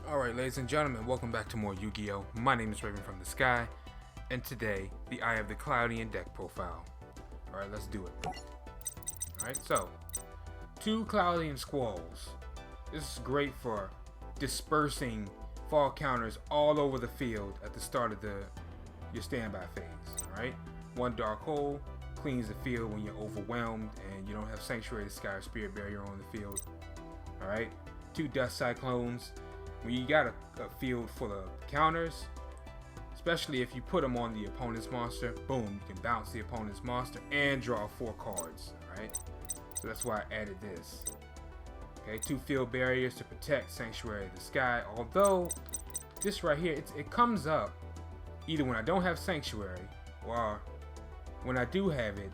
Alright, ladies and gentlemen, welcome back to more Yu-Gi-Oh! My name is Raven from the Sky, and today, the Eye of the Cloudian deck profile. Alright, let's do it. Alright, so, 2 Cloudian Squalls. This is great for dispersing fall counters all over the field at the start of your standby phase. Alright, 1 Dark Hole cleans the field when you're overwhelmed and you don't have Sanctuary of the Sky or Spirit Barrier on the field. Alright, 2 Dust Cyclones. When you got a field full of counters, especially if you put them on the opponent's monster, boom, you can bounce the opponent's monster and draw 4 cards, right? So that's why I added this. Okay, 2 field barriers to protect Sanctuary of the Sky, although this right here, it comes up either when I don't have Sanctuary or when I do have it,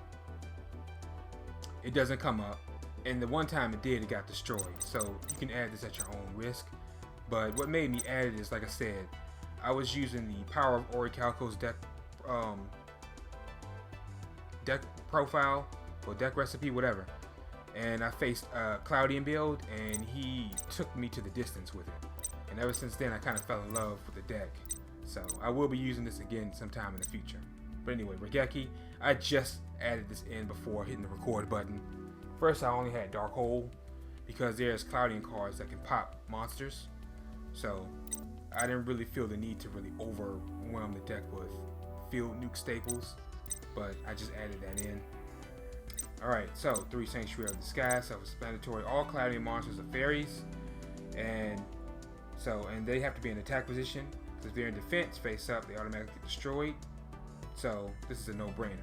it doesn't come up, and the one time it did, it got destroyed. So you can add this at your own risk. But what made me add it is, like I said, I was using the Power of Orichalco's deck profile or deck recipe, whatever, and I faced a Cloudian build, and he took me to the distance with it. And ever since then, I kind of fell in love with the deck. So I will be using this again sometime in the future. But anyway, Regeki, I just added this in before hitting the record button. First, I only had Dark Hole because there's Cloudian cards that can pop monsters. So I didn't really feel the need to really overwhelm the deck with field nuke staples, but I just added that in. Alright, so 3 Sanctuary of the Sky, self-explanatory. All Cloudian monsters are fairies, and they have to be in attack position. If they're in defense, face up, they automatically get destroyed. So this is a no-brainer.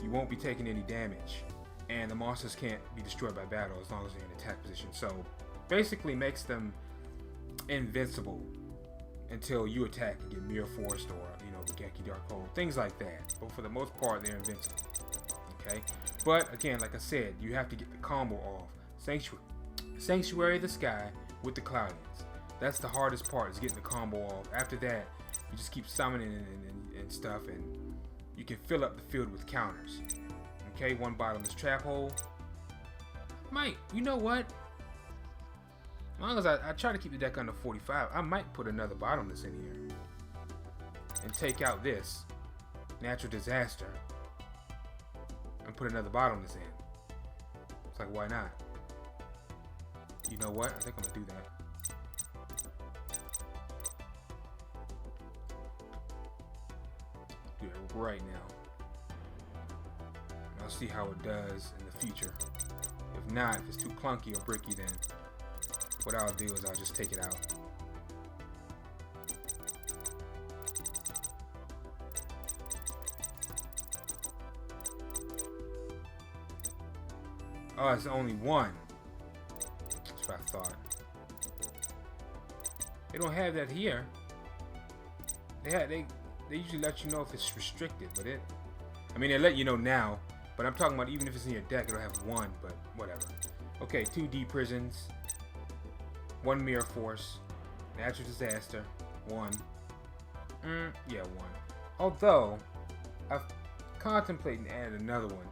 You won't be taking any damage, and the monsters can't be destroyed by battle as long as they're in attack position. So basically makes them invincible until you attack and get Mirror Forced or, Regeki Dark Hole, things like that. But for the most part, they're invincible. Okay? But again, like I said, you have to get the combo off. Sanctuary of the Sky with the Cloudians. That's the hardest part, is getting the combo off. After that, you just keep summoning and stuff, and you can fill up the field with counters. Okay, 1 Bottomless Trap Hole. You know what? As long as I try to keep the deck under 45, I might put another Bottomless in here. And take out this Natural Disaster. And put another Bottomless in. It's like, why not? You know what? I think I'm going to do that. Do it right now. I'll see how it does in the future. If not, if it's too clunky or bricky, then what I'll do is I'll just take it out. Oh, it's only 1. That's what I thought. They don't have that here. They usually let you know if it's restricted, but they let you know now, but I'm talking about even if it's in your deck, it'll have 1, but whatever. Okay, 2 Deep Prisons. 1 Mirror Force, Natural Disaster, 1. 1. Although, I've contemplating adding another one,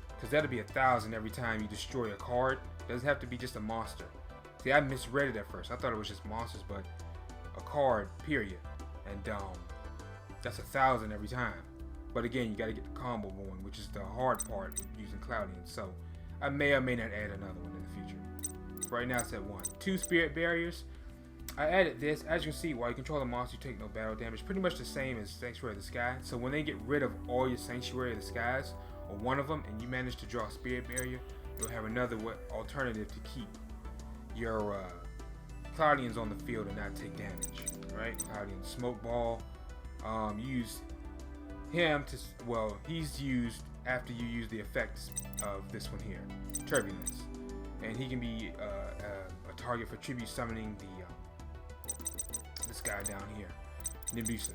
because that'll be 1,000 every time you destroy a card. Doesn't have to be just a monster. See, I misread it at first. I thought it was just monsters, but a card, period. And that's 1,000 every time. But again, you got to get the combo going, which is the hard part with using Cloudian. So I may or may not add another one in the future. Right now it's at 1. 2 Spirit Barriers. I added this. As you can see, while you control the monster, you take no battle damage. Pretty much the same as Sanctuary of the Sky. So when they get rid of all your Sanctuary of the Skies, or one of them, and you manage to draw a Spirit Barrier, you'll have another alternative to keep your Cloudians on the field and not take damage. Right? Cloudian Smoke Ball. Use him to, he's used after you use the effects of this one here, Turbulence. And he can be a target for tribute summoning this guy down here, Nibusa.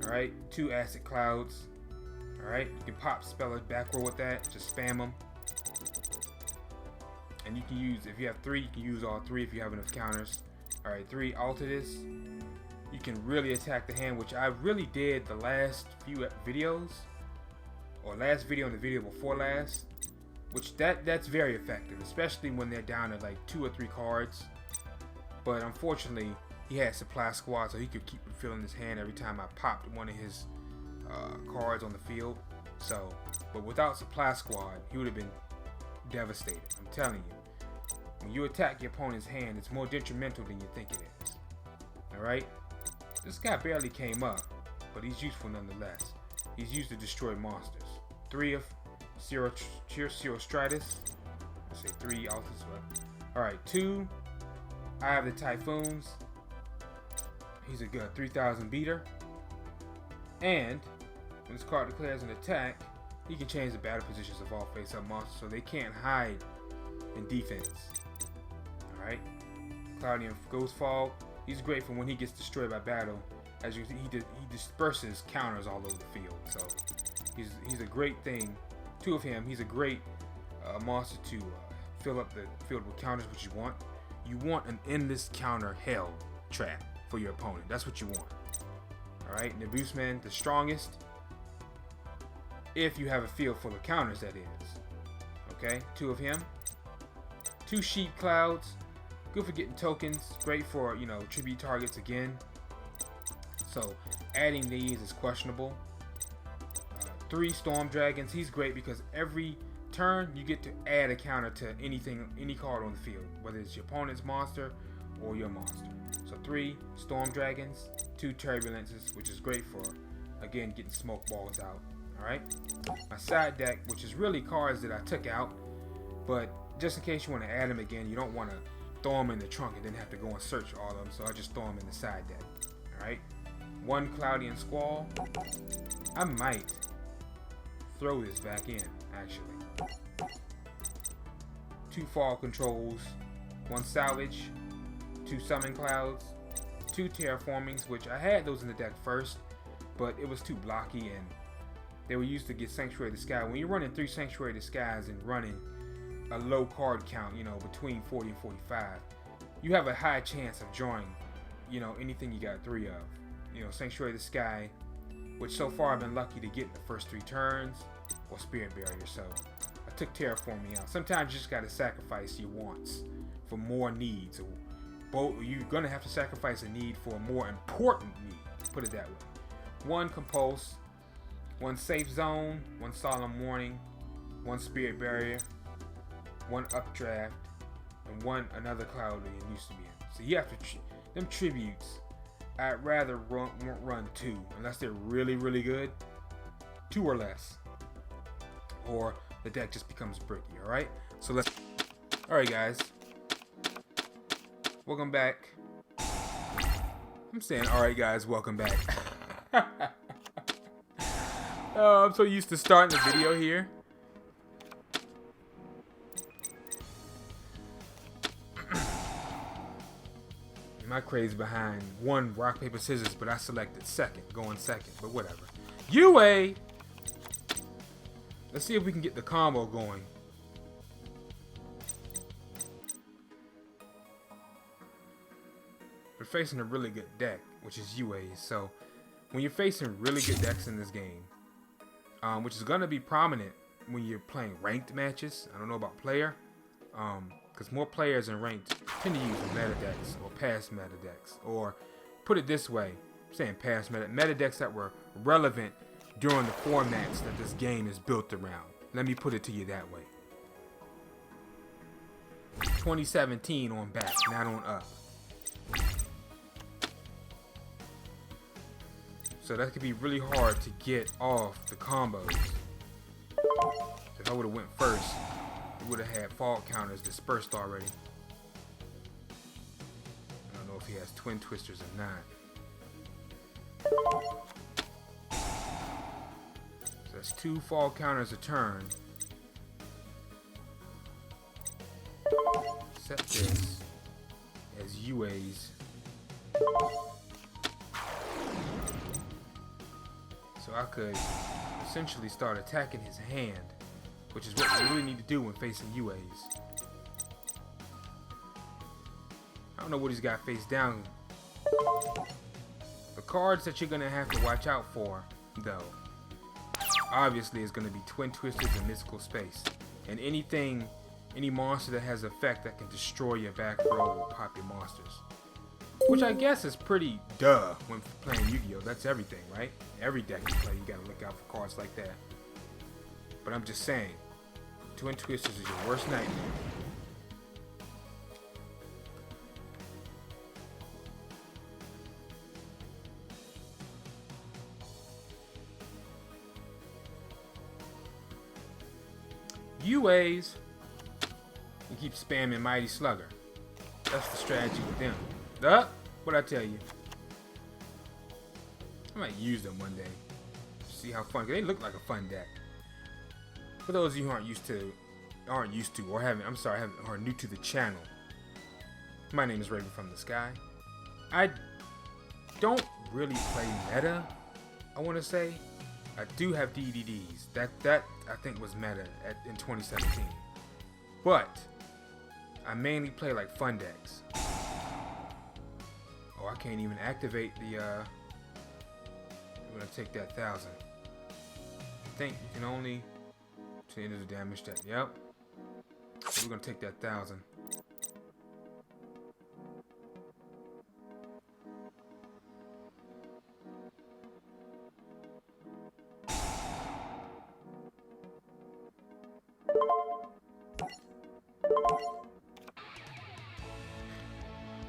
Alright, 2 Acid Clouds. Alright, you can pop Spellers backward with that, just spam them. And you can use, if you have 3, you can use all 3 if you have enough counters. Alright, 3 Altidus. You can really attack the hand, which I really did the last few videos, or last video and the video before last. Which that's very effective, especially when they're down to like 2 or 3 cards. but unfortunately he had supply squad, so he could keep refilling his hand every time I popped one of his cards on the field. So, but without supply squad, he would have been devastated. I'm telling you, when you attack your opponent's hand, it's more detrimental than you think it is. Alright? This guy barely came up, but he's useful nonetheless. He's used to destroy monsters. 3 of Cirrostratus. Let's say 3 Altus. Alright, 2. I have the Typhoons. He's a good 3000 beater. And when this card declares an attack, he can change the battle positions of all face-up monsters so they can't hide in defense. Alright. Cloudian Ghost Fog. He's great for when he gets destroyed by battle. As you can see, he disperses counters all over the field. So he's a great thing. 2 of him. He's a great monster to fill up the field with counters, which you want. You want an endless counter hell trap for your opponent. That's what you want. Alright, Nebusman, the strongest. If you have a field full of counters, that is. Okay, 2 of him. 2 Sheep Clouds. Good for getting tokens. Great for, you know, tribute targets again. So, adding these is questionable. 3 Storm Dragons. He's great because every turn you get to add a counter to anything, any card on the field, whether it's your opponent's monster or your monster. So 3 Storm Dragons, 2 Turbulences, which is great for, again, getting smoke balls out. Alright? My side deck, which is really cards that I took out, but just in case you want to add them again, you don't want to throw them in the trunk and then have to go and search all of them, so I just throw them in the side deck. Alright? 1 Cloudian Squall. I might throw this back in, actually. 2 Fall Controls, 1 Salvage, 2 Summon Clouds, 2 Terraformings, which I had those in the deck first, but it was too blocky and they were used to get Sanctuary of the Sky. When you're running 3 Sanctuary of the Skies and running a low card count, you know, between 40 and 45, you have a high chance of drawing, you know, anything you got 3 of. You know, Sanctuary of the Sky, which so far I've been lucky to get in the first 3 turns, or Spirit Barrier, so I took Terraforming out. Sometimes you just gotta sacrifice your wants for more needs. Or both, you're gonna have to sacrifice a need for a more important need, put it that way. 1 Compulse, 1 Safe Zone, 1 Solemn Warning, 1 Spirit Barrier, 1 Updraft, and 1 another Cloudian used to be in. So you have to, them tributes, I'd rather run 2, unless they're really, really good. 2 or less. Or the deck just becomes bricky, alright? So let's... Alright guys. Welcome back. I'm saying alright guys, welcome back. I'm so used to starting the video here. My craze behind 1 rock, paper, scissors, but I selected second, going second, but whatever. Yugioh! Let's see if we can get the combo going. We're facing a really good deck, which is Yugioh's. So when you're facing really good decks in this game, which is going to be prominent when you're playing ranked matches. I don't know about player, because more players in ranked tend to use meta decks or past meta decks, or put it this way, I'm saying past meta decks that were relevant during the formats that this game is built around. Let me put it to you that way. 2017 on back, not on up. So that could be really hard to get off the combos. If I would have went first, it would have had fault counters dispersed already. I don't know if he has twin twisters or not. So that's 2 fall counters a turn. Set this as Yugioh's. So I could essentially start attacking his hand, which is what you really need to do when facing Yugioh's. I don't know what he's got face down. The cards that you're going to have to watch out for, though, obviously is going to be Twin Twisters and Mystical Space. And anything any monster that has effect that can destroy your back row will pop your monsters. Which I guess is pretty duh when playing Yu-Gi-Oh! That's everything, right? Every deck you play, you gotta look out for cards like that. But I'm just saying, Twin Twisters is your worst nightmare. UAs, you keep spamming Mighty Slugger. That's the strategy with them. What'd I tell you? I might use them one day. See how fun. They look like a fun deck. For those of you who aren't used to, or are new to the channel. My name is Raven from the Sky. I don't really play meta. I want to say I do have DVDs. That I think was meta in 2017. But I mainly play like fun decks. Oh, I can't even activate the. I'm gonna take that 1,000. I think you can only change the damage that. Yep. So we're gonna take that 1,000.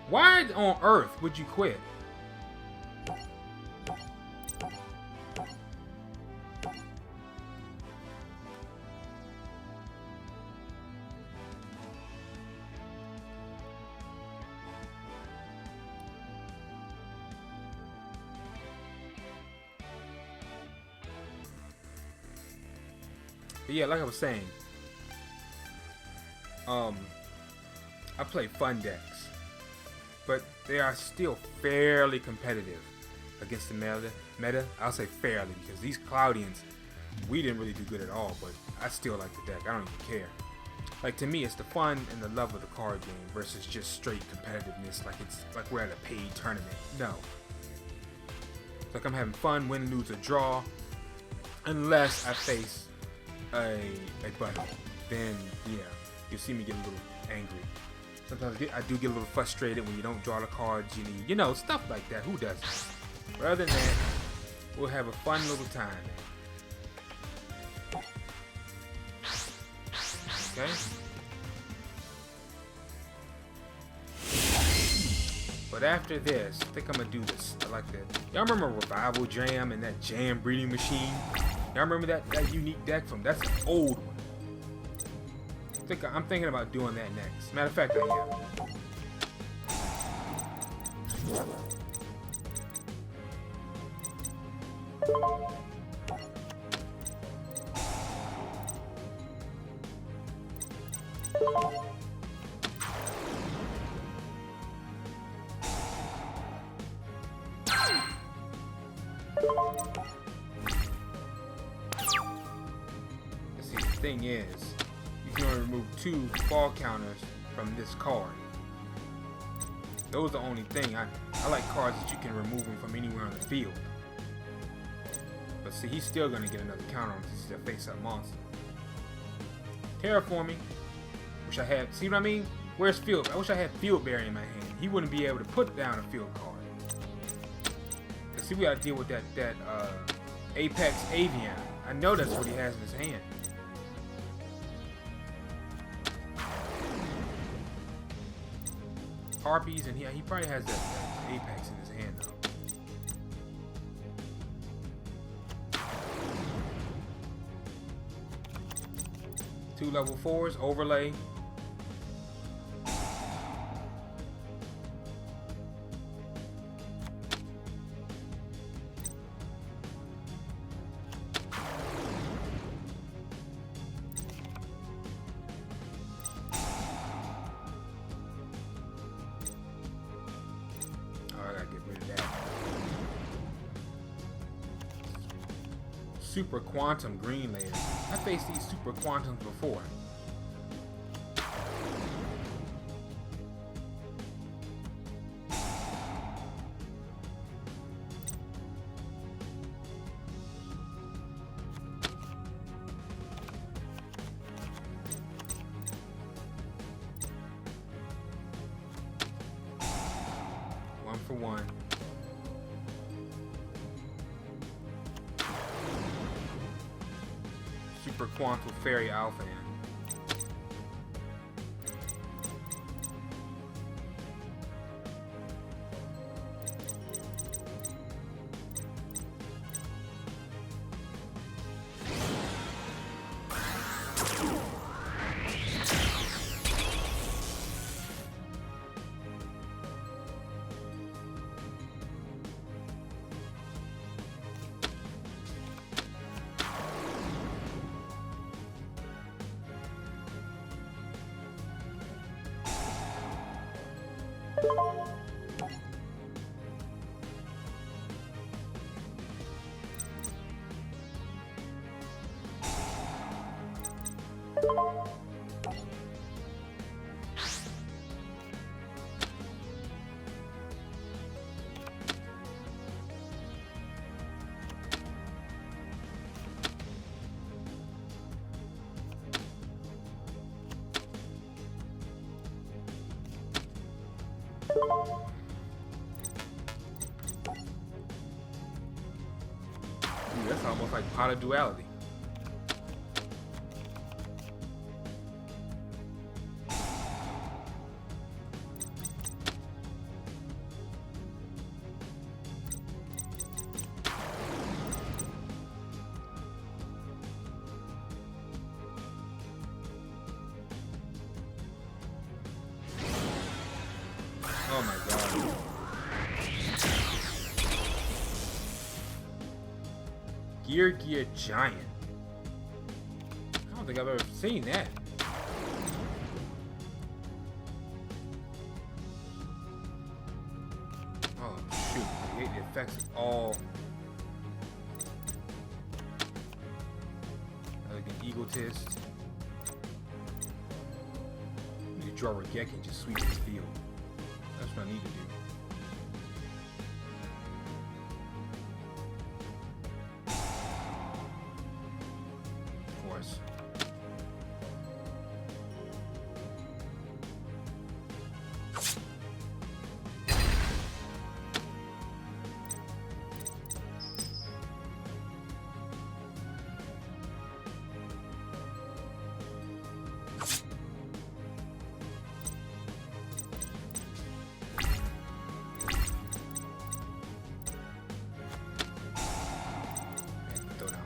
Why on earth would you quit? But yeah, like I was saying, I play fun decks, but they are still fairly competitive against the meta. I'll say fairly because these Cloudians, we didn't really do good at all, but I still like the deck. I don't even care. Like, to me, it's the fun and the love of the card game versus just straight competitiveness, like it's like we're at a paid tournament. No. It's like I'm having fun, win, lose, or draw, unless I face a button. Then, yeah, you'll see me get a little angry. Sometimes I do get a little frustrated when you don't draw the cards you need. You know, stuff like that. Who doesn't? But other than that, we'll have a fun little time, man. Okay? But after this, I think I'm gonna do this. I like that. Y'all remember Revival Jam and that Jam Breeding Machine? Y'all remember that unique deck from? That's an old one. I'm thinking about doing that next. Matter of fact, I am. See, the thing is, you can only remove 2 fall counters from this card. Those are the only thing. I like cards that you can remove them from anywhere on the field. But see, he's still gonna get another counter on this face-up monster. Terraforming. Wish I had. See what I mean? Where's Field? I wish I had Field Berry in my hand. He wouldn't be able to put down a field card. Cause see, we gotta deal with that Apex Avian. I know that's what he has in his hand. Harpies, and he probably has that Apex in his hand though. 2 level 4s, overlay. Super Quantum Green Layer. I faced these Super Quantums before. for one. Super Quantum Fairy Alpha. Ooh, that's almost like pot of duality. Oh my god. Yugioh Giant. I don't think I've ever seen that. Oh shoot, I hate the effects of all. Like an egotist. I need to draw a Regeki and just sweep this field. That's what I need to do. Of course.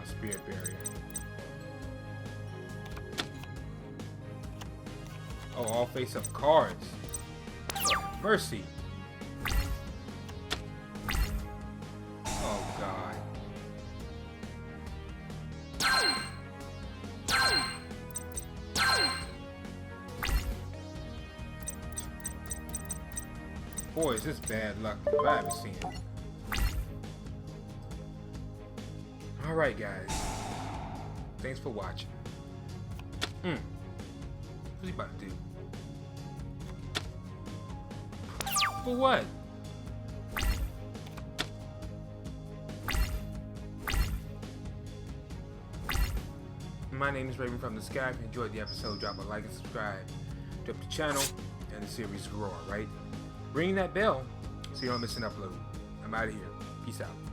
Spirit barrier. Oh, all face-up cards. Mercy. Oh god. Boy, is this bad luck if I ever seen it. Alright guys, thanks for watching. What's he about to do? For what? My name is Raven from the Sky. If you enjoyed the episode, drop a like and subscribe to help the channel and the series grow, alright? Ring that bell so you don't miss an upload. I'm out of here. Peace out.